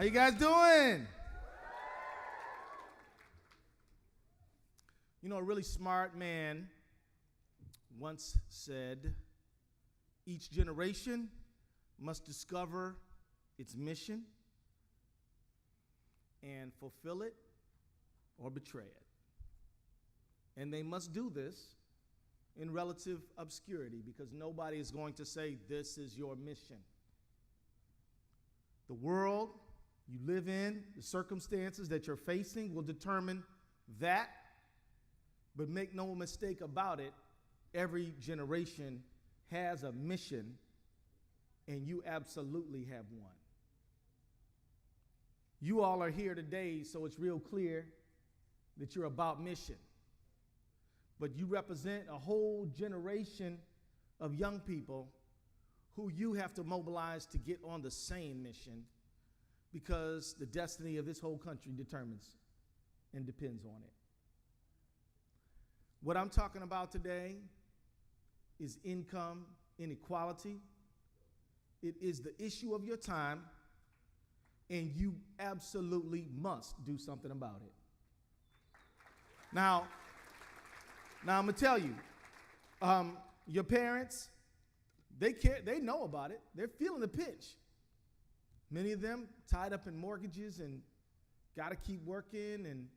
How you guys doing? You know, a really smart man once said, each generation must discover its mission and fulfill it or betray it. And they must do this in relative obscurity because nobody is going to say, this is your mission. The world you live in, the circumstances that you're facing will determine that, but make no mistake about it, every generation has a mission, and you absolutely have one. You all are here today, so it's real clear that you're about mission. But you represent a whole generation of young people who you have to mobilize to get on the same mission because the destiny of this whole country determines and depends on it. What I'm talking about today is income inequality. It is the issue of your time, and you absolutely must do something about it. Now I'm gonna tell you, your parents, they care, they know about it. They're feeling the pinch. Many of them tied up in mortgages and got to keep working, and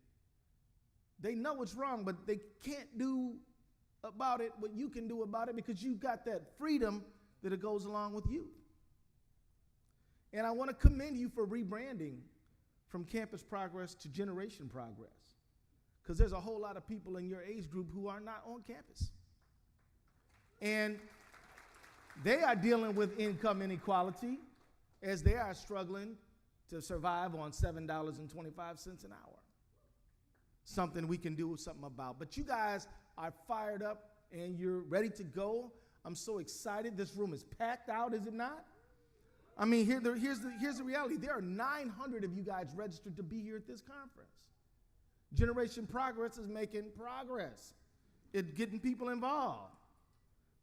they know what's wrong, but they can't do about it what you can do about it because you've got that freedom that it goes along with you. And I want to commend you for rebranding from Campus Progress to Generation Progress, because there's a whole lot of people in your age group who are not on campus. And they are dealing with income inequality as they are struggling to survive on $7.25 an hour. Something we can do something about. But you guys are fired up and you're ready to go. I'm so excited. This room is packed out, is it not? I mean, here's the reality. There are 900 of you guys registered to be here at this conference. Generation Progress is making progress. It's getting people involved.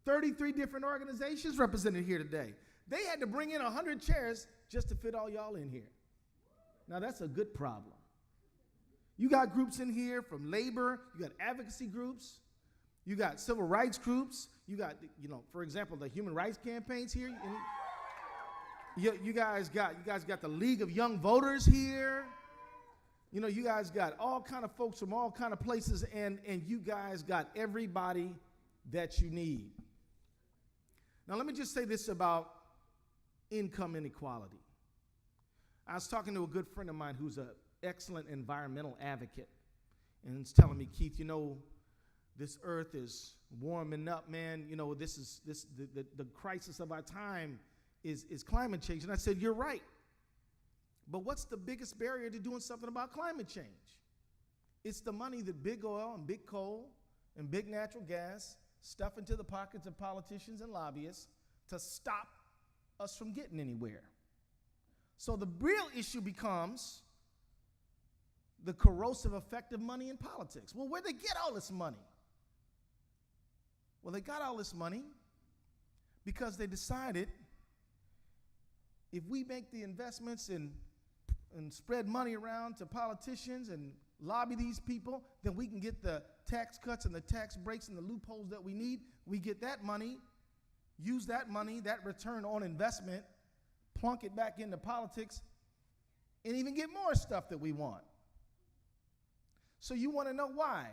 33 different organizations represented here today. They had to bring in 100 chairs just to fit all y'all in here. Now that's a good problem. You got groups in here from labor, you got advocacy groups, you got civil rights groups, you got, for example, the human rights campaigns here. You guys got the League of Young Voters here. You guys got all kind of folks from all kind of places, and you guys got everybody that you need. Now, let me just say this about income inequality. I was talking to a good friend of mine who's an excellent environmental advocate, and he's telling me, Keith, this earth is warming up, man. The crisis of our time is climate change. And I said, you're right. But what's the biggest barrier to doing something about climate change? It's the money that big oil and big coal and big natural gas stuff into the pockets of politicians and lobbyists to stop us from getting anywhere. So the real issue becomes the corrosive effect of money in politics. Well, where'd they get all this money? Well, they got all this money because they decided if we make the investments and spread money around to politicians and lobby these people, then we can get the tax cuts and the tax breaks and the loopholes that we need. We get that money, use that money, that return on investment, plunk it back into politics, and even get more stuff that we want. So you want to know why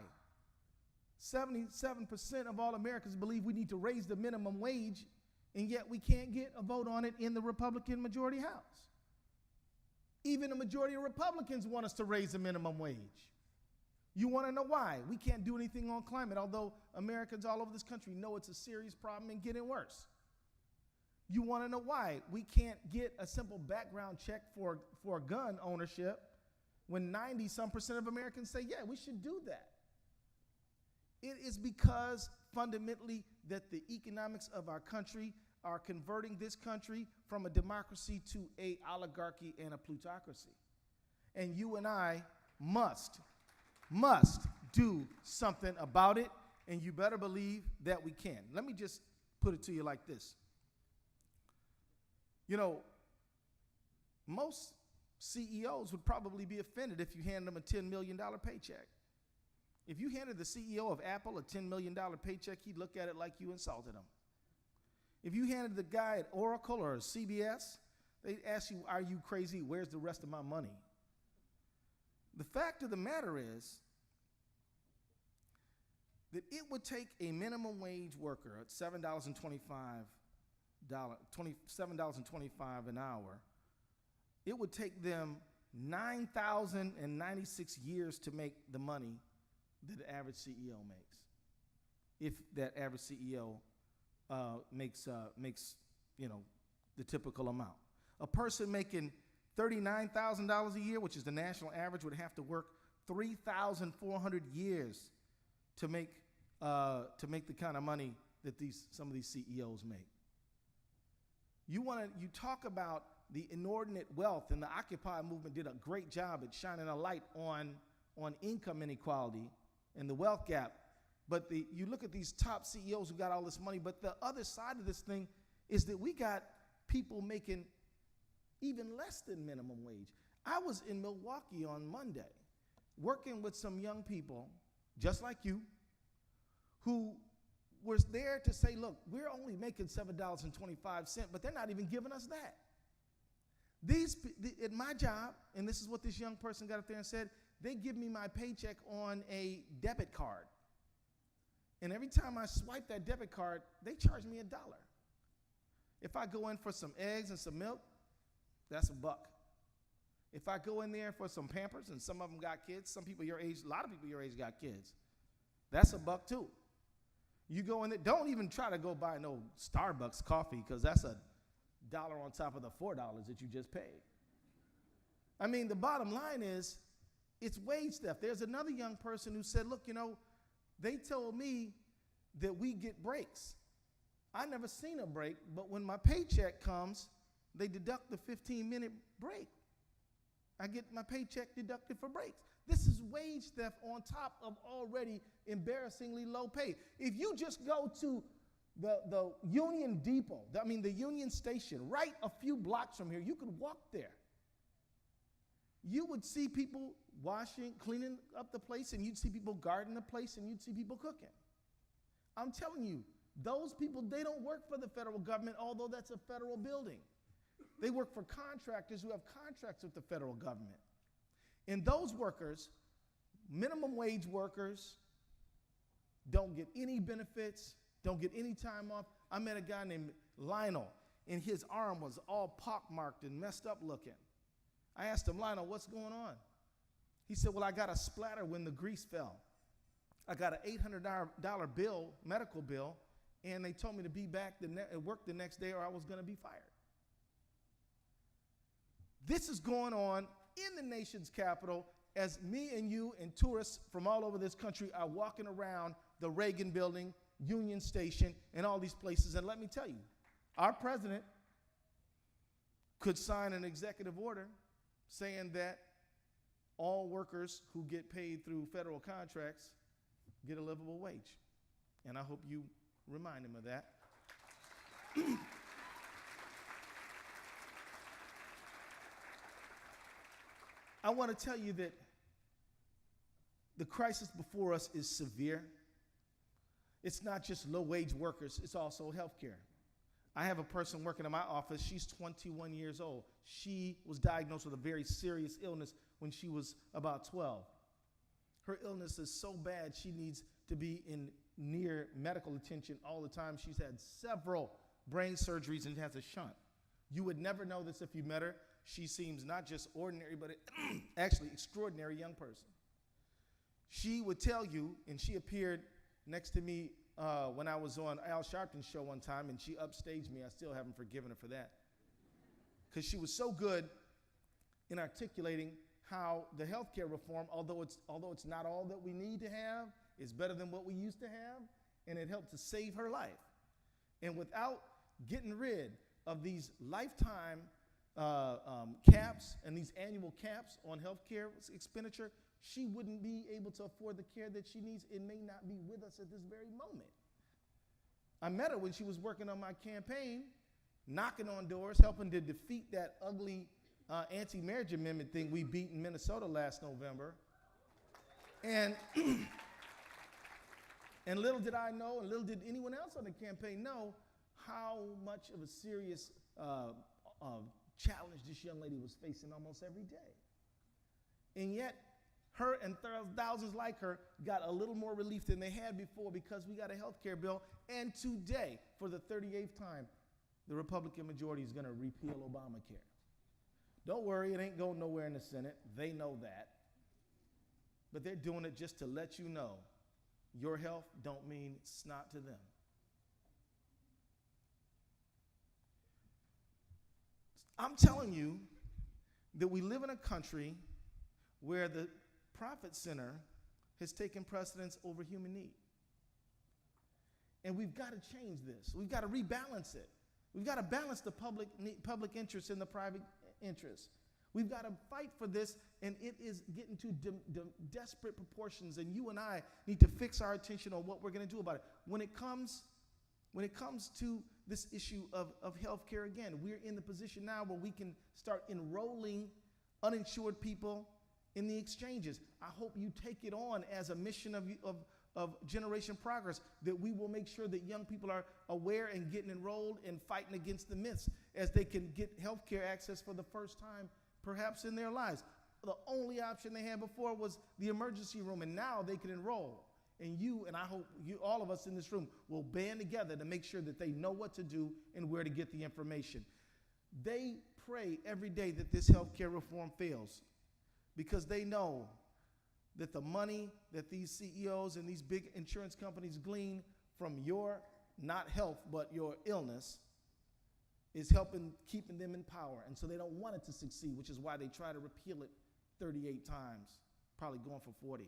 77% of all Americans believe we need to raise the minimum wage, and yet we can't get a vote on it in the Republican majority House. Even the majority of Republicans want us to raise the minimum wage. You want to know why? We can't do anything on climate, although Americans all over this country know it's a serious problem and getting worse. You want to know why? We can't get a simple background check for gun ownership when 90-some% of Americans say, yeah, we should do that. It is because fundamentally that the economics of our country are converting this country from a democracy to a oligarchy and a plutocracy. And you and I must do something about it, and you better believe that we can. Let me just put it to you like this. Most CEOs would probably be offended if you handed them a $10 million paycheck. If you handed the CEO of Apple a $10 million paycheck, he'd look at it like you insulted him. If you handed the guy at Oracle or CBS, they'd ask you, are you crazy? Where's the rest of my money? The fact of the matter is that it would take a minimum wage worker at $7.25 an hour, it would take them 9,096 years to make the money that the average CEO makes. If that average CEO makes the typical amount. A person making $39,000 a year, which is the national average, would have to work 3,400 years to make the kind of money that some of these CEOs make. You talk about the inordinate wealth, and the Occupy movement did a great job at shining a light on income inequality and the wealth gap. But you look at these top CEOs who got all this money, but the other side of this thing is that we got people making even less than minimum wage. I was in Milwaukee on Monday working with some young people, just like you, who was there to say, look, we're only making $7.25, but they're not even giving us that. At my job, and this is what this young person got up there and said, they give me my paycheck on a debit card. And every time I swipe that debit card, they charge me $1. If I go in for some eggs and some milk, that's $1. If I go in there for some Pampers, and some of them got kids, some people your age, a lot of people your age got kids, that's $1 too. You go in there, don't even try to go buy no Starbucks coffee, because that's $1 on top of the $4 that you just paid. I mean, the bottom line is, it's wage theft. There's another young person who said, look, they told me that we get breaks. I never seen a break, but when my paycheck comes, they deduct the 15-minute break. I get my paycheck deducted for breaks. This is wage theft on top of already embarrassingly low pay. If you just go to the Union Depot, the Union Station, right a few blocks from here, you could walk there. You would see people washing, cleaning up the place, and you'd see people guarding the place, and you'd see people cooking. I'm telling you, those people, they don't work for the federal government, although that's a federal building. They work for contractors who have contracts with the federal government. And those workers, minimum wage workers, don't get any benefits, don't get any time off. I met a guy named Lionel, and his arm was all pockmarked and messed up looking. I asked him, Lionel, what's going on? He said, well, I got a splatter when the grease fell. I got an $800 bill, medical bill, and they told me to be back at work the next day or I was going to be fired. This is going on in the nation's capital as me and you and tourists from all over this country are walking around the Reagan Building, Union Station, and all these places. And let me tell you, our president could sign an executive order saying that all workers who get paid through federal contracts get a livable wage. And I hope you remind him of that. I want to tell you that the crisis before us is severe. It's not just low-wage workers, it's also healthcare. I have a person working in my office. She's 21 years old. She was diagnosed with a very serious illness when she was about 12. Her illness is so bad she needs to be in near medical attention all the time. She's had several brain surgeries and has a shunt. You would never know this if you met her. She seems not just ordinary, but actually extraordinary young person. She would tell you, and she appeared next to me when I was on Al Sharpton's show one time, and she upstaged me. I still haven't forgiven her for that. Because she was so good in articulating how the healthcare reform, although it's not all that we need to have, is better than what we used to have, and it helped to save her life. And without getting rid of these lifetime caps and these annual caps on healthcare expenditure, she wouldn't be able to afford the care that she needs. It may not be with us at this very moment. I met her when she was working on my campaign, knocking on doors, helping to defeat that ugly anti-marriage amendment thing we beat in Minnesota last November. And and little did I know, and little did anyone else on the campaign know, how much of a serious challenge this young lady was facing almost every day. And yet, her and thousands like her got a little more relief than they had before because we got a health care bill. And today, for the 38th time, the Republican majority is going to repeal Obamacare. Don't worry, it ain't going nowhere in the Senate. They know that. But they're doing it just to let you know your health don't mean snot to them. I'm telling you that we live in a country where the profit center has taken precedence over human need. And we've got to change this. We've got to rebalance it. We've got to balance the public interest and the private interest. We've got to fight for this, and it is getting to desperate proportions, and you and I need to fix our attention on what we're going to do about it. When it comes to this issue of health care, again, we're in the position now where we can start enrolling uninsured people in the exchanges. I hope you take it on as a mission of Generation Progress, that we will make sure that young people are aware and getting enrolled and fighting against the myths as they can get health care access for the first time perhaps in their lives. The only option they had before was the emergency room, and now they can enroll. And you, and I hope you, all of us in this room, will band together to make sure that they know what to do and where to get the information. They pray every day that this health care reform fails because they know that the money that these CEOs and these big insurance companies glean from your, not health, but your illness, is keeping them in power. And so they don't want it to succeed, which is why they try to repeal it 38 times, probably going for 40.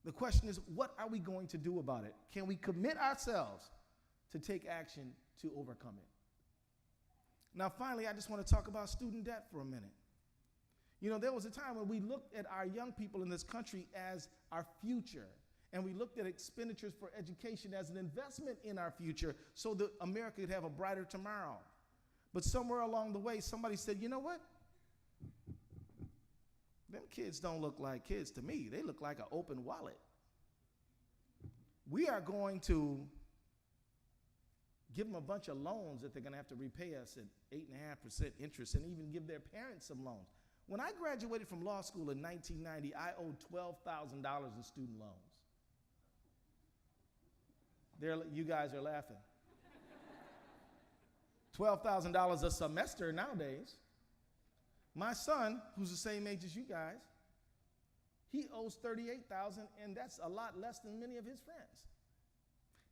The question is, what are we going to do about it? Can we commit ourselves to take action to overcome it? Now, finally, I just want to talk about student debt for a minute. You know, there was a time when we looked at our young people in this country as our future, and we looked at expenditures for education as an investment in our future so that America could have a brighter tomorrow. But somewhere along the way, somebody said, you know what? Them kids don't look like kids to me. They look like an open wallet. We are going to give them a bunch of loans that they're going to have to repay us at 8.5% interest, and even give their parents some loans. When I graduated from law school in 1990, I owed $12,000 in student loans. You guys are laughing. $12,000 a semester nowadays. My son, who's the same age as you guys, he owes $38,000, and that's a lot less than many of his friends.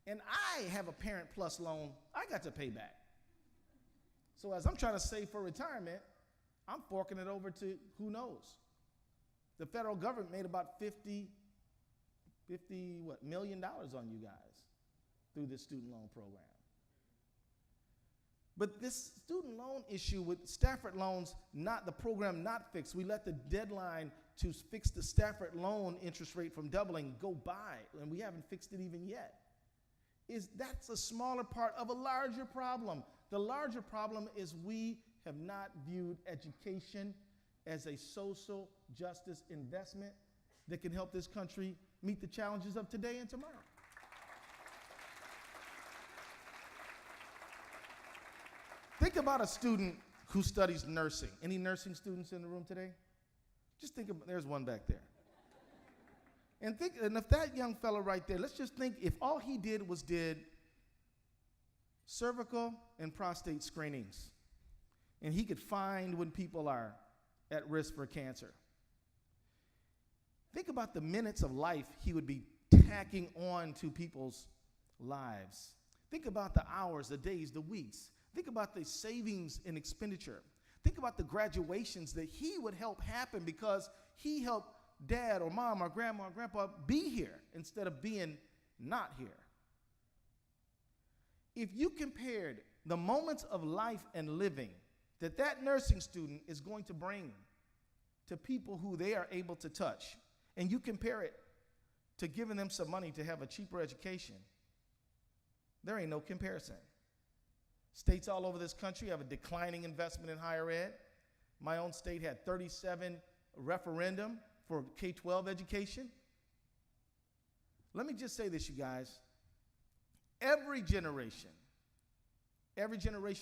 And I have a Parent Plus loan I got to pay back. So as I'm trying to save for retirement, I'm forking it over to who knows. The federal government made about $50 million on you guys through this student loan program. But this student loan issue with Stafford loans, the program not fixed. We let the deadline to fix the Stafford loan interest rate from doubling go by, and we haven't fixed it even yet. That's a smaller part of a larger problem. The larger problem is we have not viewed education as a social justice investment that can help this country meet the challenges of today and tomorrow. Think about a student who studies nursing. Any nursing students in the room today? Just think about, there's one back there. And if that young fellow right there, let's just think if all he did cervical and prostate screenings, and he could find when people are at risk for cancer. Think about the minutes of life he would be tacking on to people's lives. Think about the hours, the days, the weeks. Think about the savings and expenditure. Think about the graduations that he would help happen because he helped dad or mom or grandma or grandpa be here instead of being not here. If you compared the moments of life and living that nursing student is going to bring to people who they are able to touch, and you compare it to giving them some money to have a cheaper education, there ain't no comparison. States all over this country have a declining investment in higher ed. My own state had 37 referendum for K-12 education. Let me just say this, you guys. Every generation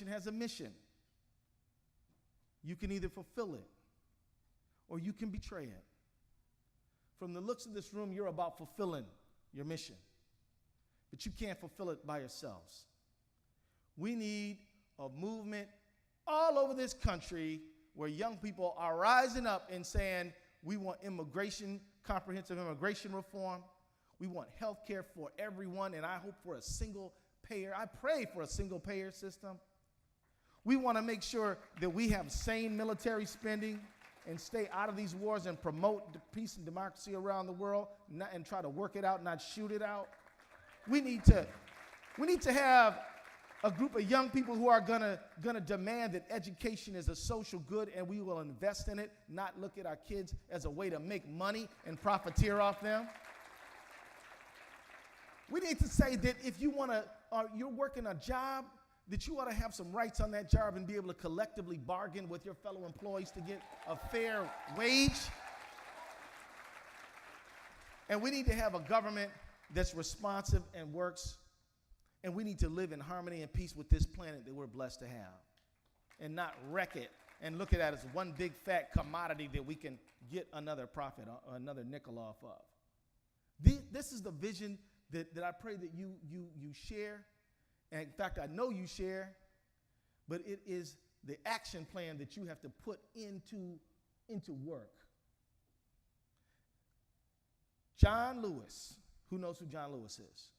has a mission. You can either fulfill it or you can betray it. From the looks of this room, you're about fulfilling your mission, but you can't fulfill it by yourselves. We need a movement all over this country where young people are rising up and saying, we want comprehensive immigration reform. We want health care for everyone, and I hope for a single payer. I pray for a single payer system. We want to make sure that we have sane military spending and stay out of these wars and promote peace and democracy around the world, and try to work it out, not shoot it out. We need to have a group of young people who are gonna demand that education is a social good, and we will invest in it, not look at our kids as a way to make money and profiteer off them. We need to say that if you're working a job, that you ought to have some rights on that job and be able to collectively bargain with your fellow employees to get a fair wage. And we need to have a government that's responsive and works. And we need to live in harmony and peace with this planet that we're blessed to have, and not wreck it and look at it as one big fat commodity that we can get another profit or another nickel off of. This is the vision that I pray that you share. And in fact, I know you share, but it is the action plan that you have to put into work. John Lewis, who knows who John Lewis is?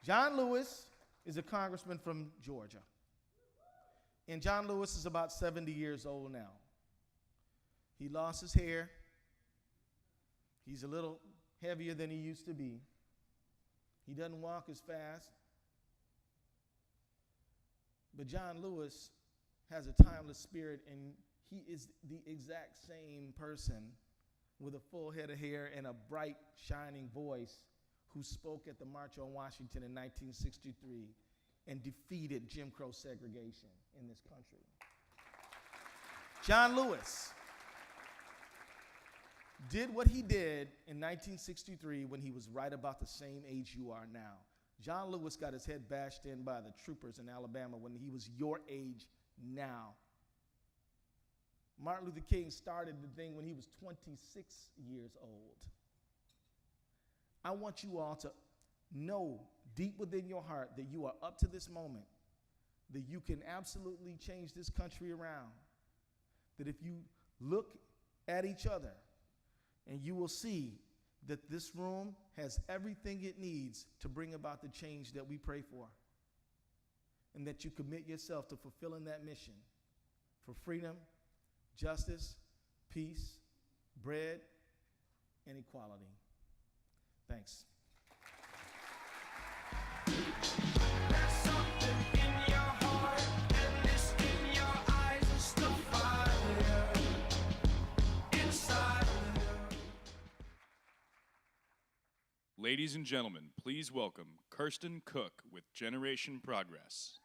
John Lewis is a congressman from Georgia. And John Lewis is about 70 years old now. He lost his hair. He's a little heavier than he used to be. He doesn't walk as fast. But John Lewis has a timeless spirit, and he is the exact same person with a full head of hair and a bright, shining voice who spoke at the March on Washington in 1963 and defeated Jim Crow segregation in this country. John Lewis did what he did in 1963 when he was right about the same age you are now. John Lewis got his head bashed in by the troopers in Alabama when he was your age now. Martin Luther King started the thing when he was 26 years old. I want you all to know deep within your heart that you are up to this moment, that you can absolutely change this country around, that if you look at each other, and you will see that this room has everything it needs to bring about the change that we pray for, and that you commit yourself to fulfilling that mission for freedom, justice, peace, bread, and equality. Thanks. There's something in your heart, and it's in your eyes, it's the fire inside of you. Ladies and gentlemen, please welcome Kirsten Cook with Generation Progress.